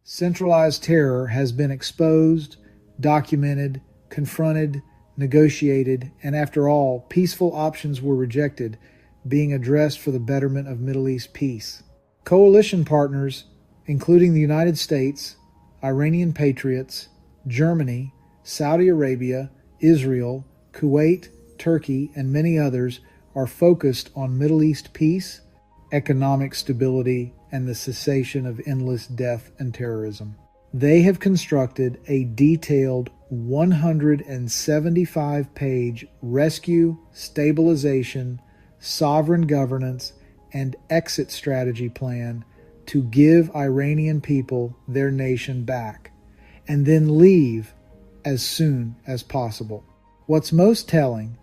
Centralized terror has been exposed, documented, confronted, negotiated, and after all, peaceful options were rejected, being addressed for the betterment of Middle East peace. Coalition partners, including the United States, Iranian patriots, Germany, Saudi Arabia, Israel, Kuwait, Turkey, and many others, are focused on Middle East peace, economic stability, and the cessation of endless death and terrorism. They have constructed a detailed 175-page rescue, stabilization, sovereign governance, and exit strategy plan to give Iranian people their nation back, and then leave as soon as possible. What's most telling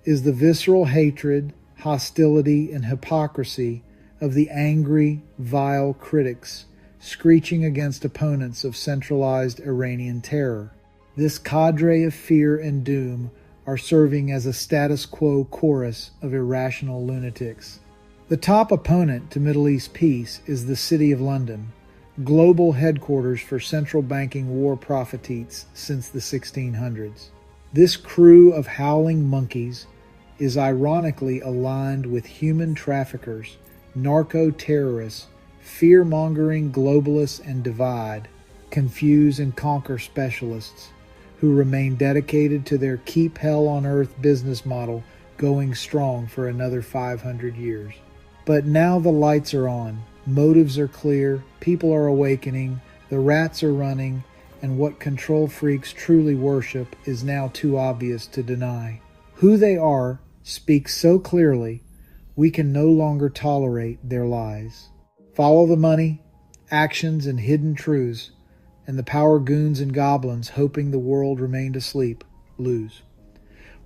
is the visceral hatred, hostility, and hypocrisy of the angry, vile critics screeching against opponents of centralized Iranian terror. This cadre of fear and doom are serving as a status quo chorus of irrational lunatics. The top opponent to Middle East peace is the City of London, global headquarters for central banking war profiteers since the 1600s. This crew of howling monkeys is ironically aligned with human traffickers, narco-terrorists, fear-mongering globalists and divide, confuse and conquer specialists who remain dedicated to their keep hell on earth business model going strong for another 500 years. But now the lights are on, motives are clear, people are awakening, the rats are running, and what control freaks truly worship is now too obvious to deny. Who they are speaks so clearly, we can no longer tolerate their lies. Follow the money, actions, and hidden truths, and the power goons and goblins hoping the world remained asleep lose.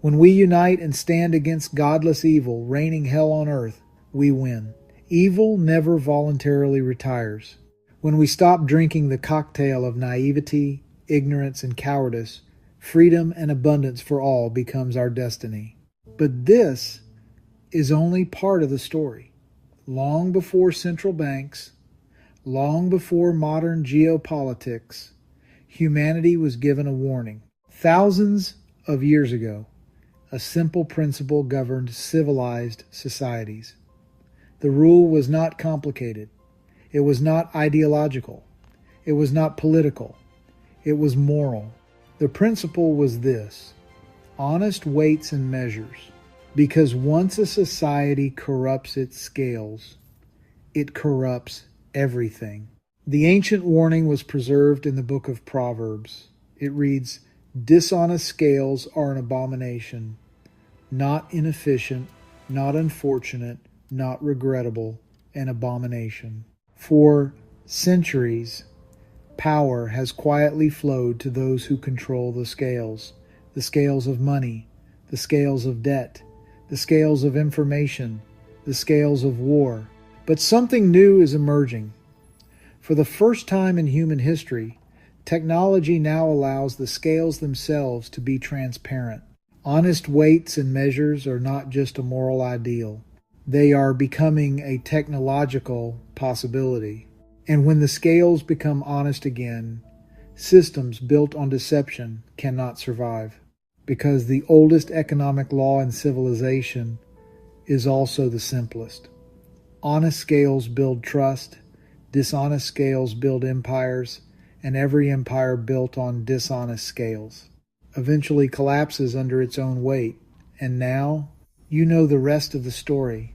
When we unite and stand against godless evil reigning hell on earth, we win. Evil never voluntarily retires. When we stop drinking the cocktail of naivety, ignorance, and cowardice, freedom and abundance for all becomes our destiny. But this is only part of the story. Long before central banks, long before modern geopolitics, humanity was given a warning. Thousands of years ago, a simple principle governed civilized societies. The rule was not complicated. It was not ideological. It was not political. It was moral. The principle was this: honest weights and measures. Because once a society corrupts its scales, it corrupts everything. The ancient warning was preserved in the book of Proverbs. It reads, "Dishonest scales are an abomination, not inefficient, not unfortunate, not regrettable, an abomination." For centuries, power has quietly flowed to those who control the scales of money, the scales of debt, the scales of information, the scales of war. But something new is emerging. For the first time in human history, technology now allows the scales themselves to be transparent. Honest weights and measures are not just a moral ideal. They are becoming a technological possibility. And when the scales become honest again, systems built on deception cannot survive. Because the oldest economic law in civilization is also the simplest. Honest scales build trust, dishonest scales build empires, and every empire built on dishonest scales eventually collapses under its own weight. And now, you know the rest of the story.